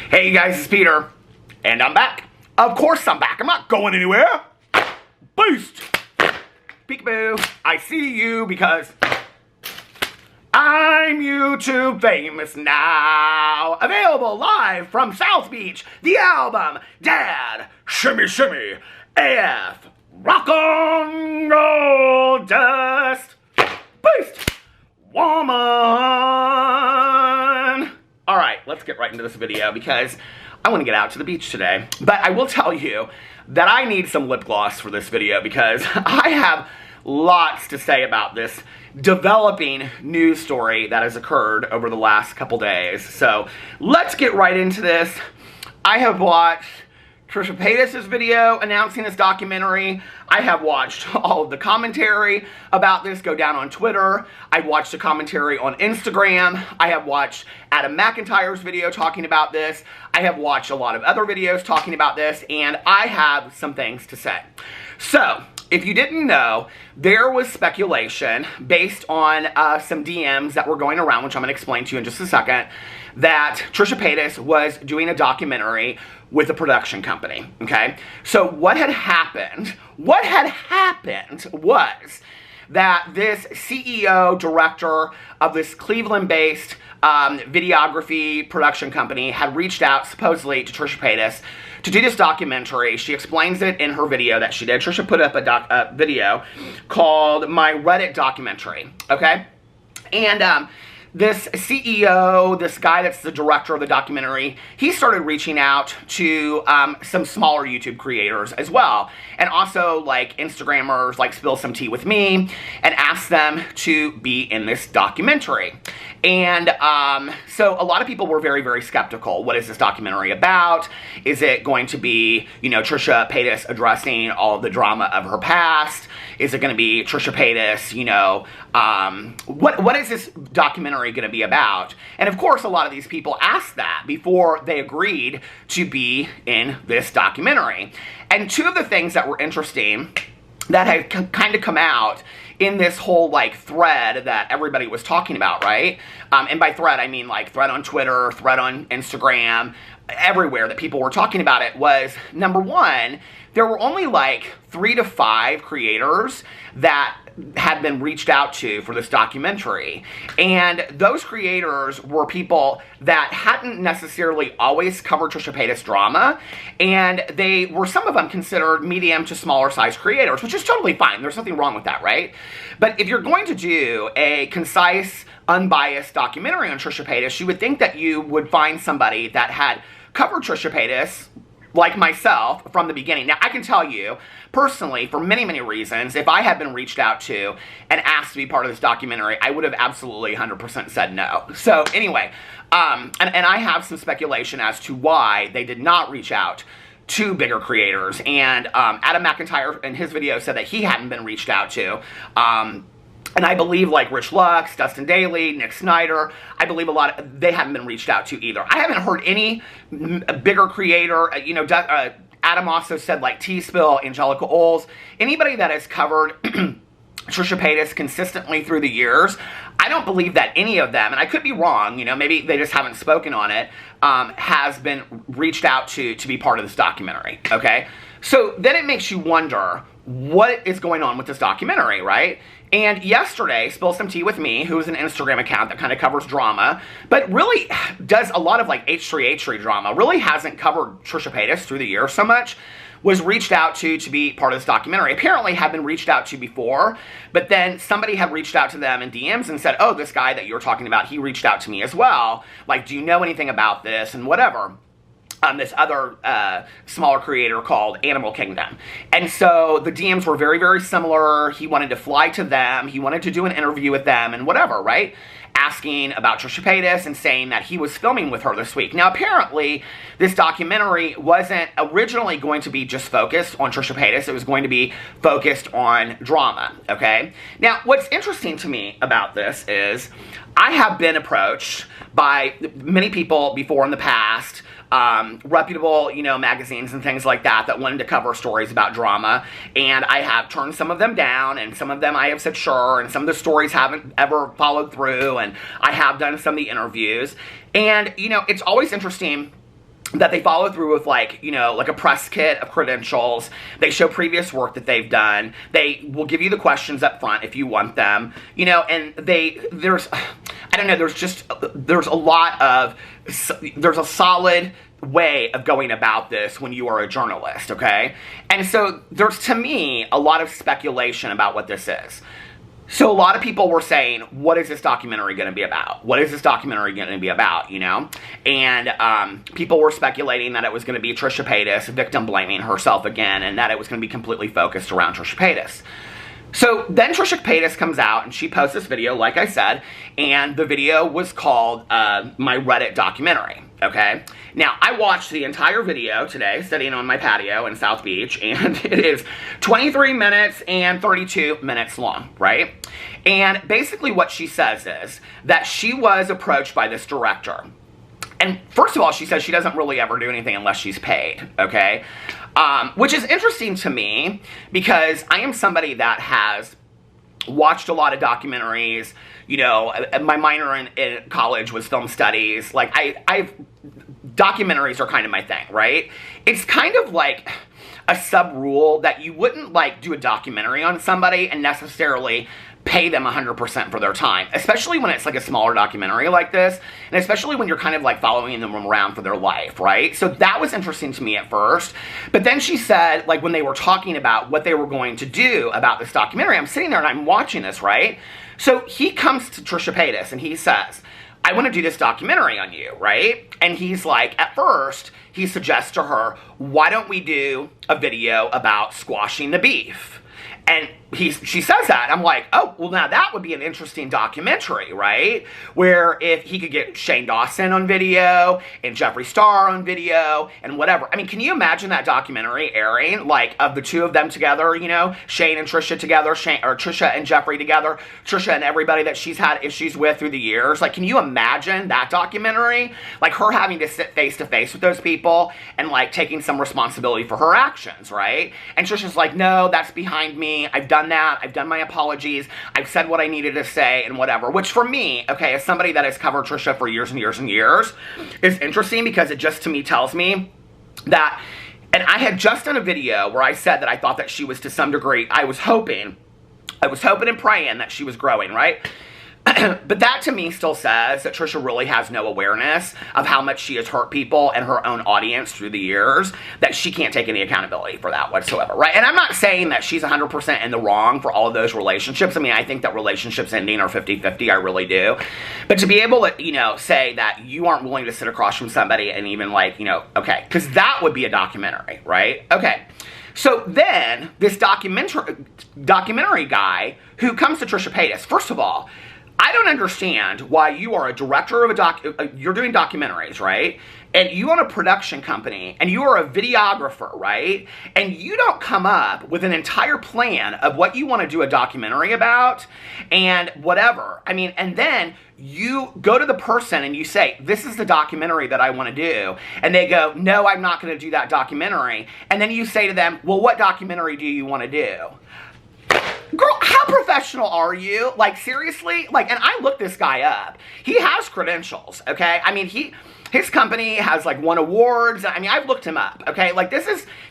Hey guys, it's Peter, and I'm back. Of course I'm back. I'm not going anywhere. Boost! Peekaboo. I see you because I'm YouTube famous now. Available live from South Beach. The album, Dad, Shimmy Shimmy, AF, Rock on Gold Dust. Boost! Woman! Alright, let's get right into this video because I want to get out to the beach today. But I will tell you that I need some lip gloss for this video because I have lots to say about this developing news story that has occurred over the last couple days. So let's get right into this. I have watched Trisha Paytas' video announcing this documentary. I have watched all of the commentary about this go down on Twitter. I've watched the commentary on Instagram. I have watched Adam McIntyre's video talking about this. I have watched a lot of other videos talking about this, and I have some things to say. So, if you didn't know, there was speculation based on some DMs that were going around, which I'm going to explain to you in just a second, that Trisha Paytas was doing a documentary with a production company, okay? So what had happened was that this CEO, director of this Cleveland-based videography production company had reached out, supposedly, to Trisha Paytas to do this documentary. She explains it in her video that she did. Trisha put up a video called My Reddit Documentary, okay? And this CEO, this guy that's the director of the documentary, he started reaching out to some smaller YouTube creators as well. And also, like, Instagrammers, like Spill Some Tea With Me, and asked them to be in this documentary. And so a lot of people were very, very skeptical. What is this documentary about? Is it going to be, you know, Trisha Paytas addressing all of the drama of her past? Is it going to be Trisha Paytas, you know, what is this documentary going to be about? And of course, a lot of these people asked that before they agreed to be in this documentary. And two of the things that were interesting that had kind of come out in this whole, like, thread that everybody was talking about, right? And by thread, I mean, like, thread on Twitter, thread on Instagram, everywhere that people were talking about it was, number one, there were only, like, 3 to 5 creators that had been reached out to for this documentary. And those creators were people that hadn't necessarily always covered Trisha Paytas drama, and they were, some of them, considered medium to smaller size creators, which is totally fine. There's nothing wrong with that, right? But if you're going to do a concise, unbiased documentary on Trisha Paytas, you would think that you would find somebody that had covered Trisha Paytas, like myself, from the beginning. Now, I can tell you, personally, for many, many reasons, if I had been reached out to and asked to be part of this documentary, I would have absolutely 100% said no. So, anyway, and I have some speculation as to why they did not reach out to bigger creators. And Adam McIntyre, in his video, said that he hadn't been reached out to. And I believe, like, Rich Lux, Dustin Daly, Nick Snyder, I believe they haven't been reached out to either. I haven't heard any bigger creator, you know, Adam also said, like, T-Spill, Angelica Oles, anybody that has covered Trisha Paytas consistently through the years, I don't believe that any of them, and I could be wrong, you know, maybe they just haven't spoken on it, has been reached out to be part of this documentary, okay? So then it makes you wonder, what is going on with this documentary, right? And yesterday, Spill Some Tea With Me, who is an Instagram account that kind of covers drama, but really does a lot of, like, H3H3 drama, really hasn't covered Trisha Paytas through the years so much, was reached out to be part of this documentary. Apparently had been reached out to before, but then somebody had reached out to them in DMs and said, oh, this guy that you're talking about, he reached out to me as well. Like, do you know anything about this? And whatever. This other smaller creator called Animal Kingdom. And so the DMs were very, very similar. He wanted to fly to them. He wanted to do an interview with them and whatever, right? Asking about Trisha Paytas and saying that he was filming with her this week. Now, apparently, this documentary wasn't originally going to be just focused on Trisha Paytas. It was going to be focused on drama, okay? Now, what's interesting to me about this is I have been approached by many people before in the past, reputable, you know, magazines and things like that wanted to cover stories about drama, and I have turned some of them down, and some of them I have said sure, and some of the stories haven't ever followed through, and I have done some of the interviews, and, you know, it's always interesting that they follow through with, like, you know, like a press kit of credentials. They show previous work that they've done. They will give you the questions up front if you want them, you know, and there's a solid way of going about this when you are a journalist, okay? And so there's, to me, a lot of speculation about what this is. So a lot of people were saying, what is this documentary going to be about? What is this documentary going to be about, you know? And people were speculating that it was going to be Trisha Paytas victim blaming herself again, and that it was going to be completely focused around Trisha Paytas. So then Trisha Paytas comes out and she posts this video, like I said, and the video was called My Reddit Documentary, okay? Now, I watched the entire video today, sitting on my patio in South Beach, and it is 23 minutes and 32 minutes long, right? And basically what she says is that she was approached by this director. And first of all, she says she doesn't really ever do anything unless she's paid, okay? Which is interesting to me because I am somebody that has watched a lot of documentaries. You know, my minor in college was film studies. Like, documentaries are kind of my thing, right? It's kind of like a sub-rule that you wouldn't, like, do a documentary on somebody and necessarily pay them 100% for their time, especially when it's like a smaller documentary like this, and especially when you're kind of like following them around for their life, right? So that was interesting to me at first, but then she said, like, when they were talking about what they were going to do about this documentary, I'm sitting there and I'm watching this, right? So he comes to Trisha Paytas and he says, I want to do this documentary on you, right? And he's like, at first, he suggests to her, why don't we do a video about squashing the beef? And she says that, I'm like, oh, well, now that would be an interesting documentary, right? Where if he could get Shane Dawson on video, and Jeffree Star on video, and whatever. I mean, can you imagine that documentary airing, like, of the two of them together, you know? Shane and Trisha together, Trisha and Jeffree together, Trisha and everybody that she's had issues with through the years. Like, can you imagine that documentary? Like, her having to sit face to face with those people, and, like, taking some responsibility for her actions, right? And Trisha's like, no, that's behind me, I've done that, I've done my apologies, I've said what I needed to say, and whatever. Which for me, okay, as somebody that has covered Trisha for years and years and years, is interesting because it just, to me, tells me that, and I had just done a video where I said that I thought that she was, to some degree, I was hoping and praying that she was growing, right? But that to me still says that Trisha really has no awareness of how much she has hurt people and her own audience through the years, that she can't take any accountability for that whatsoever, right? And I'm not saying that she's 100% in the wrong for all of those relationships. I mean, I think that relationships ending are 50-50, I really do. But to be able to, you know, say that you aren't willing to sit across from somebody and even, like, you know, okay, because that would be a documentary, right? Okay. So then, this documentary guy who comes to Trisha Paytas, first of all, I don't understand why you are a director of you're doing documentaries, right? And you own a production company, and you are a videographer, right? And you don't come up with an entire plan of what you want to do a documentary about, and whatever. I mean, and then you go to the person and you say, this is the documentary that I want to do. And they go, no, I'm not going to do that documentary. And then you say to them, well, what documentary do you want to do? Girl, how professional are you? Like, seriously? Like, and I looked this guy up. He has credentials, okay? I mean, his company has, like, won awards. I mean, I've looked him up, okay? Like,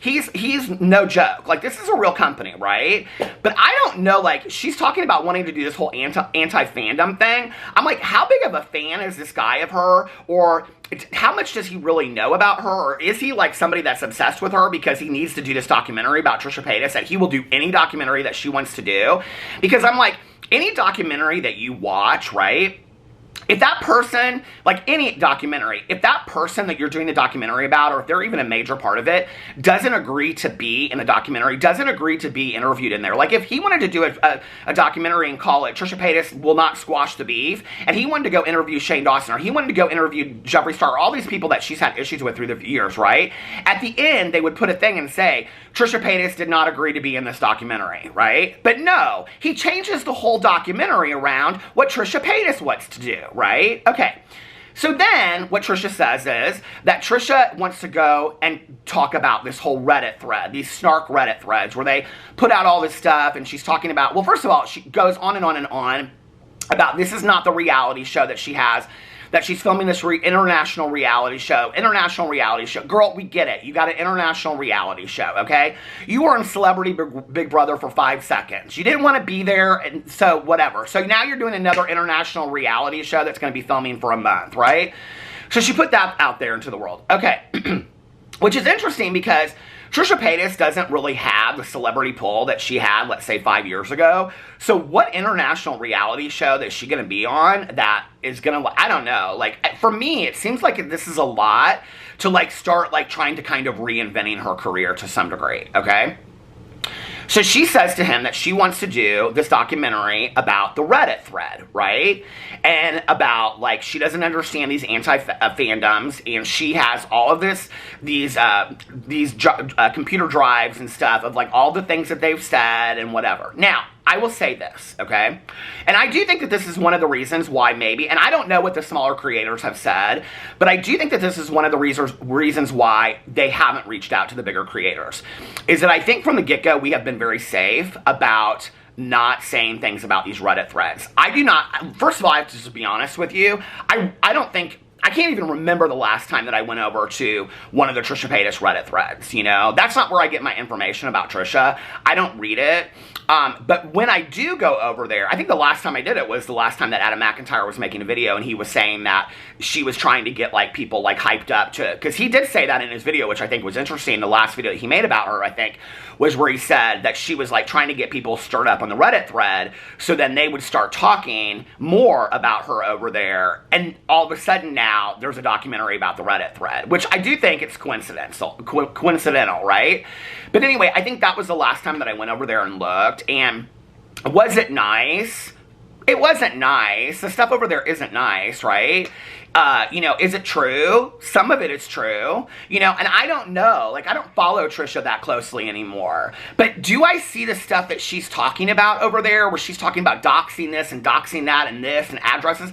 he's no joke. Like, this is a real company, right? But I don't know, like, she's talking about wanting to do this whole anti-fandom thing. I'm like, how big of a fan is this guy of her? Or how much does he really know about her? Or is he, like, somebody that's obsessed with her because he needs to do this documentary about Trisha Paytas, that he will do any documentary that she wants to do? Because I'm like, any documentary that you watch, right? If that person, like any documentary, if that person that you're doing the documentary about, or if they're even a major part of it, doesn't agree to be in the documentary, doesn't agree to be interviewed in there. Like, if he wanted to do a documentary and call it Trisha Paytas Will Not Squash the Beef, and he wanted to go interview Shane Dawson, or he wanted to go interview Jeffree Star, all these people that she's had issues with through the years, right? At the end, they would put a thing and say, Trisha Paytas did not agree to be in this documentary, right? But no, he changes the whole documentary around what Trisha Paytas wants to do, right? Okay. So then, what Trisha says is that Trisha wants to go and talk about this whole Reddit thread, these snark Reddit threads, where they put out all this stuff, and she's talking about, well, first of all, she goes on and on and on about this is not the reality show that she has that she's filming this international reality show. International reality show. Girl, we get it. You got an international reality show, okay? You were in Celebrity Big Brother for 5 seconds. You didn't want to be there, and so whatever. So now you're doing another international reality show that's going to be filming for a month, right? So she put that out there into the world. Okay. Which is interesting because Trisha Paytas doesn't really have the celebrity pull that she had, let's say, 5 years ago. So what international reality show is she going to be on that is going to, I don't know. Like, for me, it seems like this is a lot to, like, start, like, trying to kind of reinventing her career to some degree, okay? So she says to him that she wants to do this documentary about the Reddit thread, right? And about, like, she doesn't understand these anti-fandoms, and she has all of these computer drives and stuff of, like, all the things that they've said and whatever. Now, I will say this, okay? And I do think that this is one of the reasons why maybe, and I don't know what the smaller creators have said, but I do think that this is one of the reasons why they haven't reached out to the bigger creators, is that I think from the get-go we have been very safe about not saying things about these Reddit threads. I do not, first of all, I have to just be honest with you, I don't think, I can't even remember the last time that I went over to one of the Trisha Paytas Reddit threads, you know? That's not where I get my information about Trisha. I don't read it. But when I do go over there, I think the last time I did it was the last time that Adam McIntyre was making a video, and he was saying that she was trying to get, like, people, like, hyped up to, because he did say that in his video, which I think was interesting. The last video that he made about her, I think, was where he said that she was, like, trying to get people stirred up on the Reddit thread, so then they would start talking more about her over there, and all of a sudden now, there's a documentary about the Reddit thread, which I do think it's coincidental, right? But anyway, I think that was the last time that I went over there and looked, and was it nice? It wasn't nice. The stuff over there isn't nice, right? You know, is it true? Some of it is true, you know, and I don't know. Like, I don't follow Trisha that closely anymore. But do I see the stuff that she's talking about over there, where she's talking about doxing this and doxing that and this and addresses?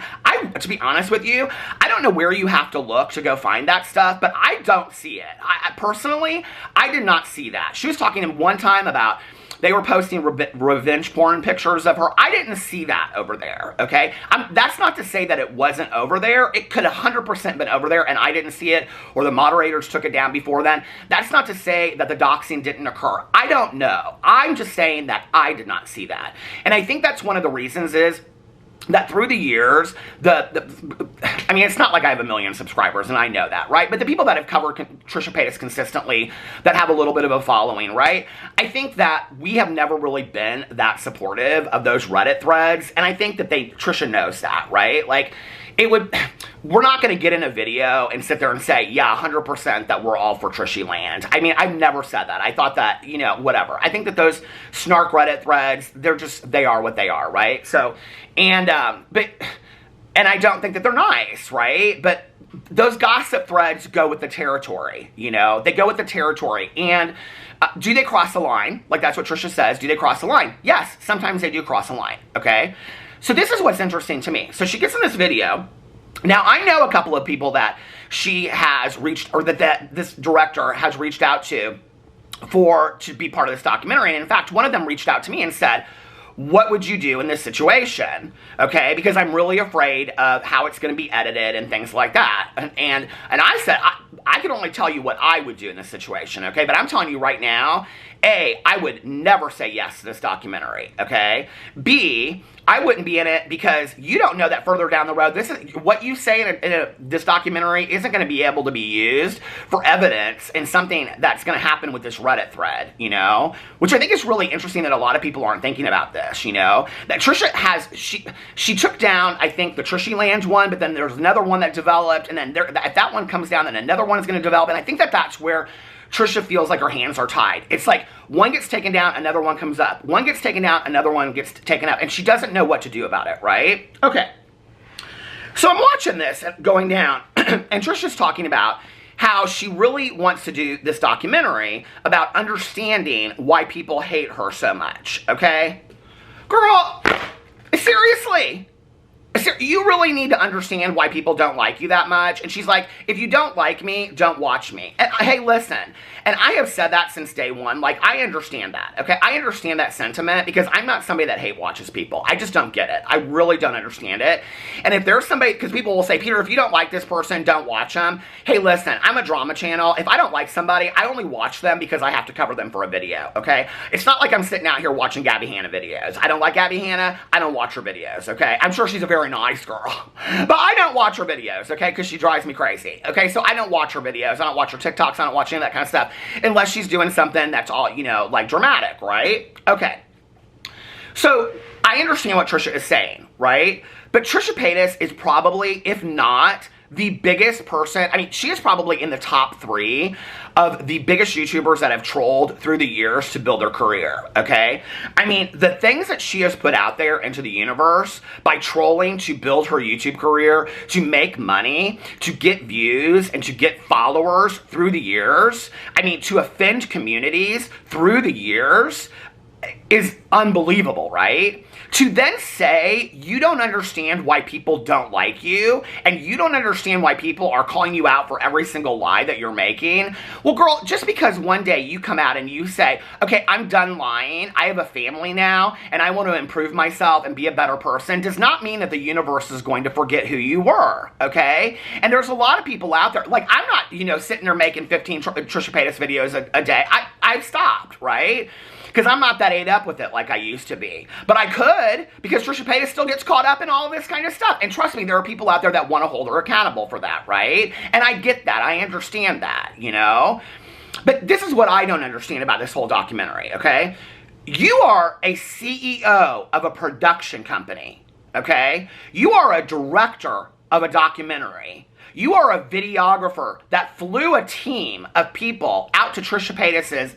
To be honest with you, I don't know where you have to look to go find that stuff, but I don't see it. Personally, I did not see that. She was talking one time about they were posting revenge porn pictures of her. I didn't see that over there, okay? That's not to say that it wasn't over there. It could 100% been over there and I didn't see it, or the moderators took it down before then. That's not to say that the doxing didn't occur. I don't know. I'm just saying that I did not see that. And I think that's one of the reasons is that through the years, I mean, it's not like I have 1 million subscribers, and I know that, right? But the people that have covered Trisha Paytas consistently, that have a little bit of a following, right? I think that we have never really been that supportive of those Reddit threads, and I think that Trisha knows that, right? Like, we're not going to get in a video and sit there and say, yeah, 100% that we're all for Trishy Land. I mean, I've never said that. I thought that, you know, whatever. I think that those snark Reddit threads, they are what they are, right? So, and I don't think that they're nice, right? But those gossip threads go with the territory, you know? They go with the territory. And do they cross the line? Like, that's what Trisha says. Do they cross the line? Yes, sometimes they do cross the line, okay? So this is what's interesting to me. So she gets in this video. Now, I know a couple of people that she has reached, or that this director has reached out to be part of this documentary. And in fact, one of them reached out to me and said, what would you do in this situation? Okay, because I'm really afraid of how it's going to be edited and things like that. And I said, I can only tell you what I would do in this situation, okay? But I'm telling you right now, A, I would never say yes to this documentary, okay? B, I wouldn't be in it because you don't know that further down the road, this is what you say in this documentary isn't going to be able to be used for evidence in something that's going to happen with this Reddit thread, you know? Which I think is really interesting that a lot of people aren't thinking about this, you know? That Trisha has, she took down, I think, the Trishy Land one, but then there's another one that developed, and then if that one comes down, then another one is going to develop, and I think that that's where Trisha feels like her hands are tied. It's like one gets taken down, another one comes up. One gets taken down, another one gets taken up, and she doesn't know what to do about it, right? Okay. So I'm watching this going down, and Trisha's talking about how she really wants to do this documentary about understanding why people hate her so much, okay? Girl, seriously. You really need to understand why people don't like you that much. And she's like, if you don't like me, don't watch me. And hey, listen, and I have said that since day one. Like, I understand that, okay? I understand that sentiment because I'm not somebody that hate watches people. I just don't get it. I really don't understand it. And if there's somebody, because people will say, Peter, if you don't like this person, don't watch them. Hey, listen, I'm a drama channel. If I don't like somebody, I only watch them because I have to cover them for a video, okay? It's not like I'm sitting out here watching Gabby Hanna videos. I don't like Gabby Hanna. I don't watch her videos, okay? I'm sure she's a very nice girl, but I don't watch her videos, okay? Because she drives me crazy, okay? So I don't watch her videos. I don't watch her TikToks. I don't watch any of that kind of stuff unless she's doing something that's all, you know, like dramatic, right? Okay. So I understand what Trisha is saying, right? But Trisha Paytas is probably, if not the biggest person, I mean, she is probably in the top 3 of the biggest YouTubers that have trolled through the years to build their career, okay? I mean, the things that she has put out there into the universe by trolling to build her YouTube career, to make money, to get views, and to get followers through the years, I mean, to offend communities through the years, is unbelievable, right? To then say you don't understand why people don't like you, and you don't understand why people are calling you out for every single lie that you're making. Well, girl, just because one day you come out and you say, okay, I'm done lying, I have a family now, and I want to improve myself and be a better person, does not mean that the universe is going to forget who you were, okay? And there's a lot of people out there, like, I'm not, you know, sitting there making 15 Trisha Paytas videos a day. I've stopped, right? Because I'm not that ate up with it like I used to be. But I could, because Trisha Paytas still gets caught up in all of this kind of stuff. And trust me, there are people out there that want to hold her accountable for that, right? And I get that. I understand that, you know? But this is what I don't understand about this whole documentary, okay? You are a CEO of a production company, okay? You are a director of a documentary. You are a videographer that flew a team of people out to Trisha Paytas's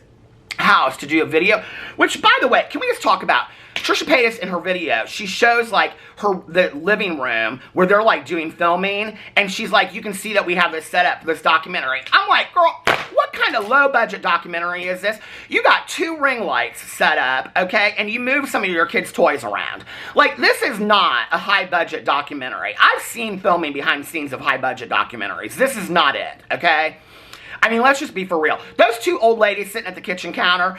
house to do a video, which, by the way, can we just talk about Trisha Paytas in her video? She shows like the living room where they're like doing filming, and she's like, you can see that we have this set up for this documentary. I'm like, girl, what kind of low budget documentary is this? You got 2 ring lights set up, okay, and you move some of your kids' toys around. Like, this is not a high budget documentary. I've seen filming behind the scenes of high budget documentaries. This is not it, okay? I mean, let's just be for real. Those 2 old ladies sitting at the kitchen counter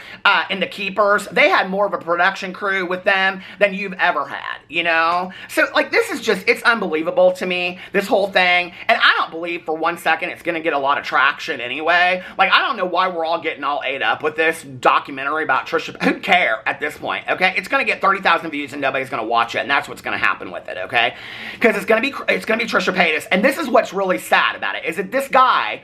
in the Keepers, they had more of a production crew with them than you've ever had, you know? So, like, this is just, it's unbelievable to me, this whole thing. And I don't believe for 1 second it's going to get a lot of traction anyway. Like, I don't know why we're all getting all ate up with this documentary about Trisha. Who care at this point, okay? It's going to get 30,000 views and nobody's going to watch it, and that's what's going to happen with it, okay? Because it's going to be Trisha Paytas. And this is what's really sad about it, is that this guy,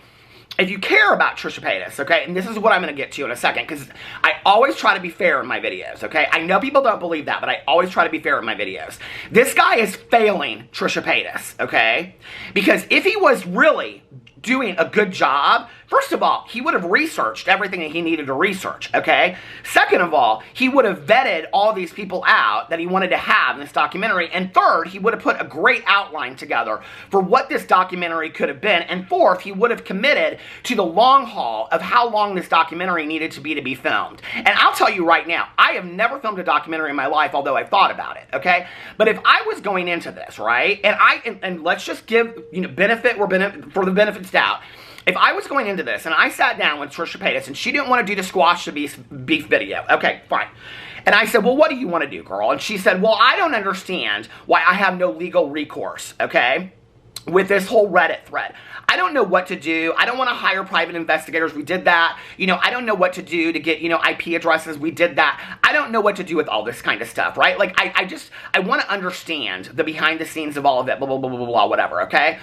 if you care about Trisha Paytas, okay, and this is what I'm going to get to in a second, because I always try to be fair in my videos, okay? I know people don't believe that, but I always try to be fair in my videos. This guy is failing Trisha Paytas, okay? Because if he was really doing a good job, first of all, he would have researched everything that he needed to research, okay? Second of all, he would have vetted all these people out that he wanted to have in this documentary. And third, he would have put a great outline together for what this documentary could have been. And fourth, he would have committed to the long haul of how long this documentary needed to be filmed. And I'll tell you right now, I have never filmed a documentary in my life, although I've thought about it, okay? But if I was going into this, right, and let's just give, you know, for the benefits doubt. If I was going into this and I sat down with Trisha Paytas and she didn't want to do the squash the beef video, okay, fine. And I said, well, what do you want to do, girl? And she said, well, I don't understand why I have no legal recourse, okay, with this whole Reddit thread. I don't know what to do. I don't want to hire private investigators. We did that. You know, I don't know what to do to get, you know, IP addresses. We did that. I don't know what to do with all this kind of stuff, right? Like, I want to understand the behind the scenes of all of it, blah, blah, blah, blah, blah, whatever, okay?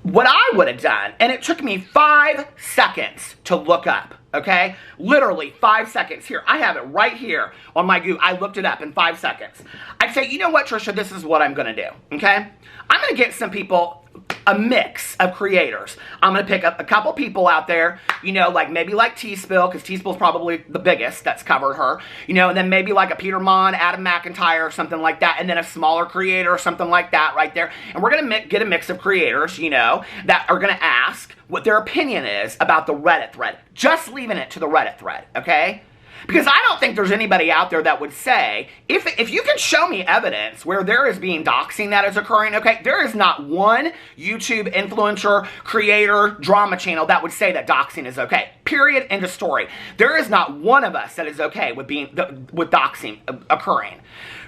What I would have done, and it took me 5 seconds to look up, okay? Literally 5 seconds. Here, I have it right here on my Google. I looked it up in 5 seconds. I'd say, you know what, Trisha, this is what I'm going to do, okay? I'm going to get some people, a mix of creators. I'm going to pick up a couple people out there, you know, like maybe like T-Spill, because T-Spill's probably the biggest that's covered her, you know, and then maybe like a Peter Monn, Adam McIntyre, or something like that, and then a smaller creator or something like that right there. And we're going to get a mix of creators, you know, that are going to ask what their opinion is about the Reddit thread. Just leaving it to the Reddit thread, okay? Because I don't think there's anybody out there that would say, if you can show me evidence where there is being doxing that is occurring, okay, there is not one YouTube influencer, creator, drama channel that would say that doxing is okay. Period. End of story. There is not one of us that is okay with doxing occurring.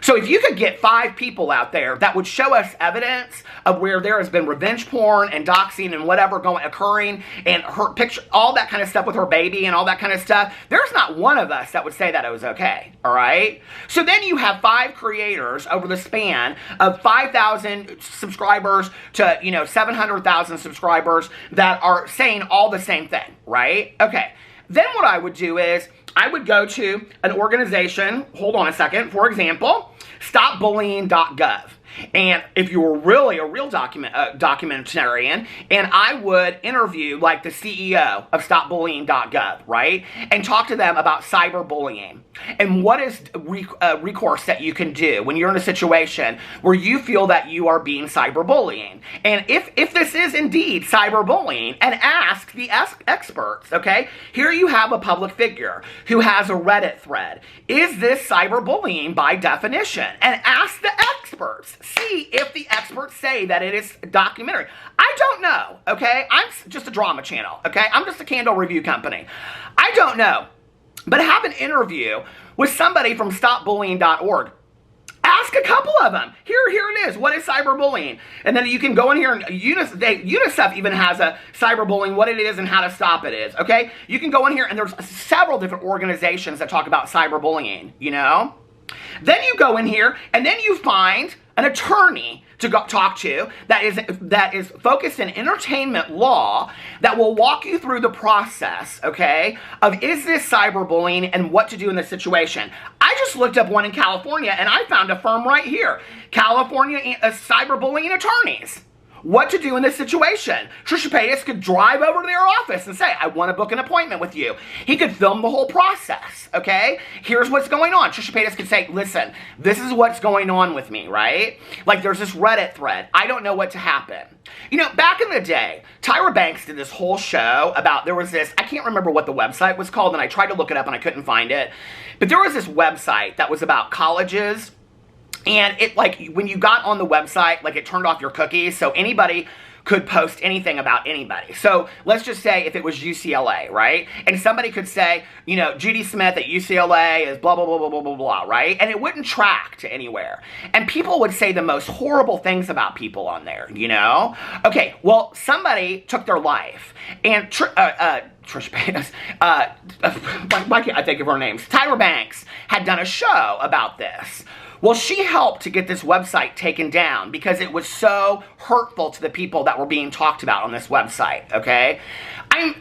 So if you could get 5 people out there that would show us evidence of where there has been revenge porn and doxing and whatever occurring, and her picture, all that kind of stuff with her baby and all that kind of stuff, there's not one of us that would say that it was okay, all right? So then you have 5 creators over the span of 5,000 subscribers to, 700,000 subscribers that are saying all the same thing, right? Okay. Then what I would do is I would go to an organization, hold on a second, for example, stopbullying.gov. And if you were really a real documentarian, and I would interview like the CEO of stopbullying.gov, right? And talk to them about cyberbullying and what is recourse that you can do when you're in a situation where you feel that you are being cyberbullying. And if this is indeed cyberbullying, and ask the experts, okay? Here you have a public figure who has a Reddit thread. Is this cyberbullying by definition? And ask the experts. See if the experts say that it is documentary. I don't know, okay? I'm just a drama channel, okay? I'm just a candle review company. I don't know. But have an interview with somebody from stopbullying.org. Ask a couple of them. Here it is. What is cyberbullying? And then you can go in here, and UNICEF even has a cyberbullying, what it is and how to stop it is, okay? You can go in here, and there's several different organizations that talk about cyberbullying, Then you go in here, and then you find an attorney to go talk to that is focused in entertainment law that will walk you through the process, okay, of is this cyberbullying and what to do in this situation. I just looked up one in California, and I found a firm right here, California Cyberbullying Attorneys. What to do in this situation. Trisha Paytas could drive over to their office and say, I want to book an appointment with you. He could film the whole process, okay? Here's what's going on. Trisha Paytas could say, listen, this is what's going on with me, right? Like there's this Reddit thread. I don't know what to happen. Back in the day, Tyra Banks did this whole show about, there was this, I can't remember what the website was called, and I tried to look it up and I couldn't find it. But there was this website that was about colleges. And it, like, when you got on the website, like, it turned off your cookies, so anybody could post anything about anybody. So let's just say if it was UCLA, right? And somebody could say, Judy Smith at UCLA is blah, blah, blah, blah, blah, blah, blah, right? And it wouldn't track to anywhere. And people would say the most horrible things about people on there, Okay, well, somebody took their life. And Trisha Paytas, why can't I think of her names? Tyra Banks had done a show about this. Well, she helped to get this website taken down because it was so hurtful to the people that were being talked about on this website, okay? I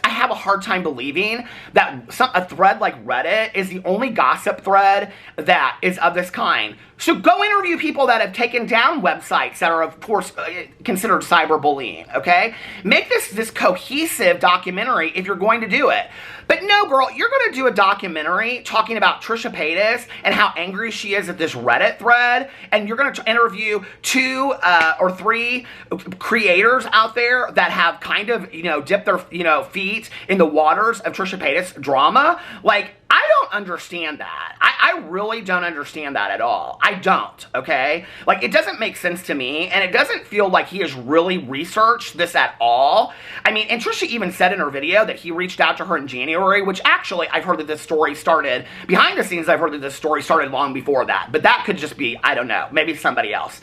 have a hard time believing that a thread like Reddit is the only gossip thread that is of this kind. So go interview people that have taken down websites that are, of course, considered cyberbullying, okay? Make this cohesive documentary if you're going to do it. But no, girl, you're going to do a documentary talking about Trisha Paytas and how angry she is at this Reddit thread, and you're going to interview 2 or 3 creators out there that have kind of, dipped their, feet in the waters of Trisha Paytas drama. Like, I don't understand that. I really don't understand that at all. I don't, okay? Like, it doesn't make sense to me, and it doesn't feel like he has really researched this at all. I mean, and Trisha even said in her video that he reached out to her in January, which actually, I've heard that this story started, behind the scenes, I've heard that this story started long before that. But that could just be, I don't know, maybe somebody else.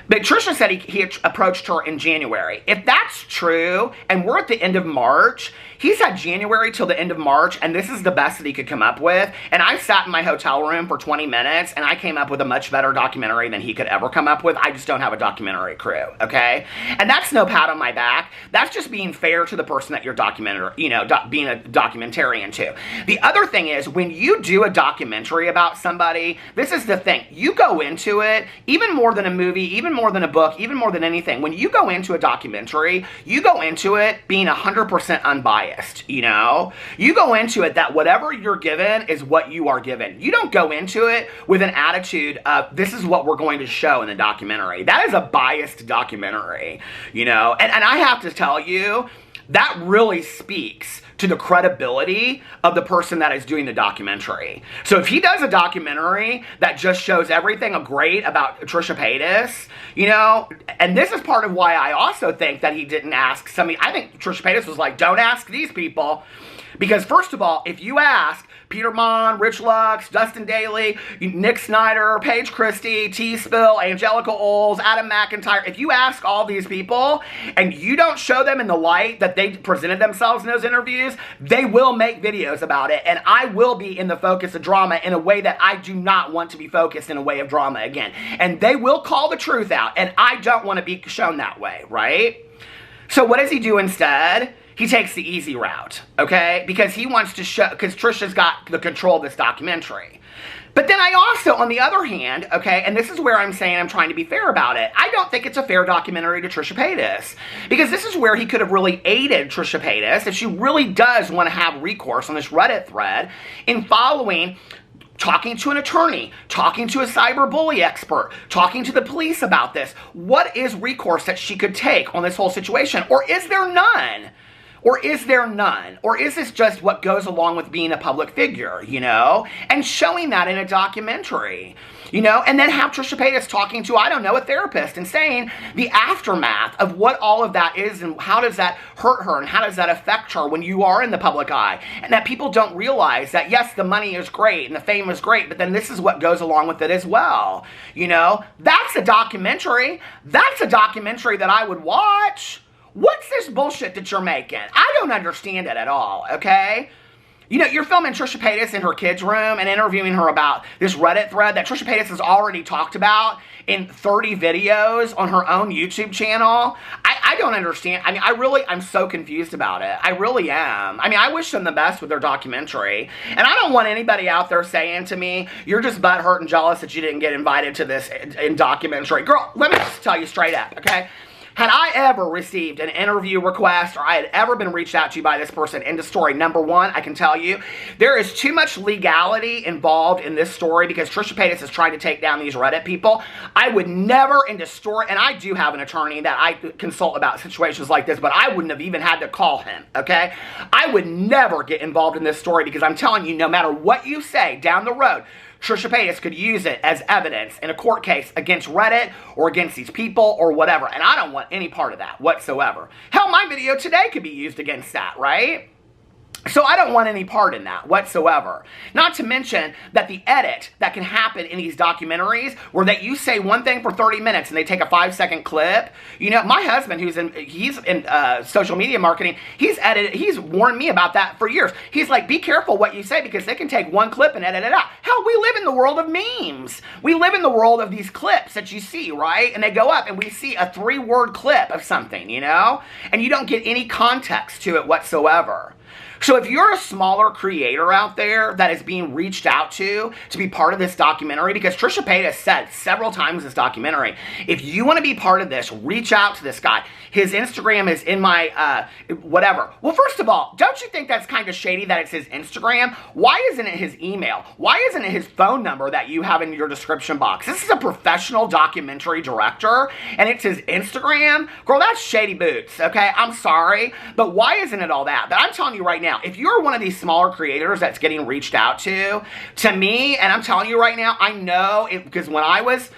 But Trisha said he approached her in January. If that's true, and we're at the end of March, he's had January till the end of March, and this is the best that he could come up with. And I sat in my hotel room for 20 minutes, and I came up with a much better documentary than he could ever come up with. I just don't have a documentary crew, okay? And that's no pat on my back. That's just being fair to the person that you're being a documentarian to. The other thing is, when you do a documentary about somebody, this is the thing. You go into it, even more than a movie, even more than a book, even more than anything. When you go into a documentary, you go into it being 100% unbiased, You go into it that whatever you're given is what you are given. You don't go into it with an attitude of, this is what we're going to show in the documentary. That is a biased documentary, And I have to tell you, that really speaks to the credibility of the person that is doing the documentary. So if he does a documentary that just shows everything great about Trisha Paytas, you know, and this is part of why I also think that he didn't ask somebody. I think Trisha Paytas was like, don't ask these people. Because first of all, if you ask Peter Monn, Rich Lux, Dustin Daly, Nick Snyder, Paige Christie, T-Spill, Angelica Oles, Adam McIntyre, if you ask all these people and you don't show them in the light that they presented themselves in those interviews, they will make videos about it. And I will be in the focus of drama in a way that I do not want to be focused in a way of drama again. And they will call the truth out. And I don't want to be shown that way, right? So what does he do instead? He takes the easy route, okay? Because he wants to show, because Trisha's got the control of this documentary. But then I also, on the other hand, okay, and this is where I'm saying I'm trying to be fair about it, I don't think it's a fair documentary to Trisha Paytas. Because this is where he could have really aided Trisha Paytas if she really does want to have recourse on this Reddit thread in following, talking to an attorney, talking to a cyberbully expert, talking to the police about this. What is recourse that she could take on this whole situation? Or is there none? Or is there none? Or is this just what goes along with being a public figure, you know? And showing that in a documentary, you know? And then have Trisha Paytas talking to, I don't know, a therapist and saying the aftermath of what all of that is and how does that hurt her and how does that affect her when you are in the public eye. And that people don't realize that, yes, the money is great and the fame is great, but then this is what goes along with it as well, you know? That's a documentary. That's a documentary that I would watch. What's this bullshit that you're making? I don't understand it at all, okay? You know, you're filming Trisha Paytas in her kid's room and interviewing her about this Reddit thread that Trisha Paytas has already talked about in 30 videos on her own YouTube channel. I don't understand. I mean, I'm so confused about it. I really am. I mean, I wish them the best with their documentary. And I don't want anybody out there saying to me, you're just butthurt and jealous that you didn't get invited to this in documentary. Girl, let me just tell you straight up, okay? Had I ever received an interview request or I had ever been reached out to by this person, end of story. Number one, I can tell you, there is too much legality involved in this story because Trisha Paytas is trying to take down these Reddit people. I would never, in the story, and I do have an attorney that I consult about situations like this, but I wouldn't have even had to call him, okay? I would never get involved in this story because I'm telling you, no matter what you say down the road, Trisha Paytas could use it as evidence in a court case against Reddit or against these people or whatever. And I don't want any part of that whatsoever. Hell, my video today could be used against that, right? So I don't want any part in that whatsoever. Not to mention that the edit that can happen in these documentaries where that you say one thing for 30 minutes and they take a 5-second clip. You know, my husband, he's in social media marketing, he's warned me about that for years. He's like, be careful what you say because they can take one clip and edit it out. Hell, we live in the world of memes. We live in the world of these clips that you see, right? And they go up and we see a 3-word clip of something, you know? And you don't get any context to it whatsoever. So if you're a smaller creator out there that is being reached out to be part of this documentary, because Trisha Paytas said several times in this documentary, if you want to be part of this, reach out to this guy. His Instagram is in my, whatever. Well, first of all, don't you think that's kind of shady that it's his Instagram? Why isn't it his email? Why isn't it his phone number that you have in your description box? This is a professional documentary director, and it's his Instagram? Girl, that's shady boots, okay? I'm sorry, but why isn't it all that? But I'm telling you right now, if you're one of these smaller creators that's getting reached out to me, and I'm telling you right now, I know it, because when I was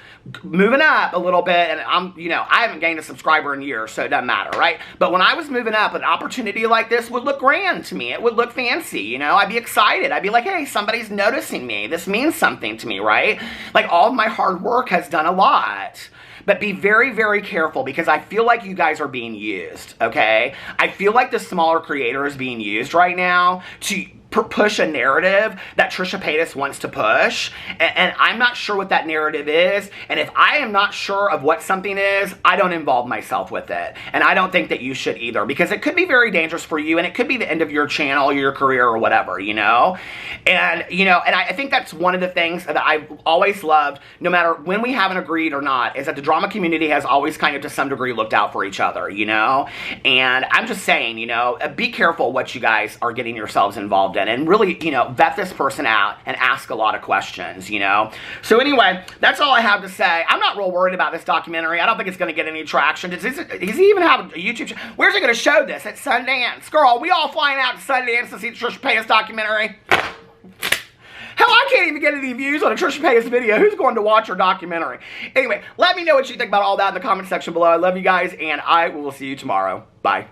moving up a little bit, and I haven't gained a subscriber in years, so it doesn't matter, right? But when I was moving up, an opportunity like this would look grand to me. It would look fancy, you know? I'd be excited. I'd be like, hey, somebody's noticing me. This means something to me, right? Like, all of my hard work has done a lot. But be very, very careful because I feel like you guys are being used, okay? I feel like the smaller creator is being used right now to push a narrative that Trisha Paytas wants to push, and I'm not sure what that narrative is, and if I am not sure of what something is, I don't involve myself with it, and I don't think that you should either, because it could be very dangerous for you, and it could be the end of your channel, your career, or whatever, you know? And, and I think that's one of the things that I've always loved, no matter when we haven't agreed or not, is that the drama community has always kind of, to some degree, looked out for each other, you know? And I'm just saying, be careful what you guys are getting yourselves involved in. person and really, you know, vet this person out and ask a lot of questions, you know. So anyway, that's all I have to say. I'm not real worried about this documentary. I don't think it's going to get any traction. Does he even have a YouTube channel? Where's he going to show this? At Sundance. Girl, we all flying out to Sundance to see the Trisha Paytas documentary? Hell, I can't even get any views on a Trisha Paytas video. Who's going to watch her documentary? Anyway, let me know what you think about all that in the comment section below. I love you guys, and I will see you tomorrow. Bye.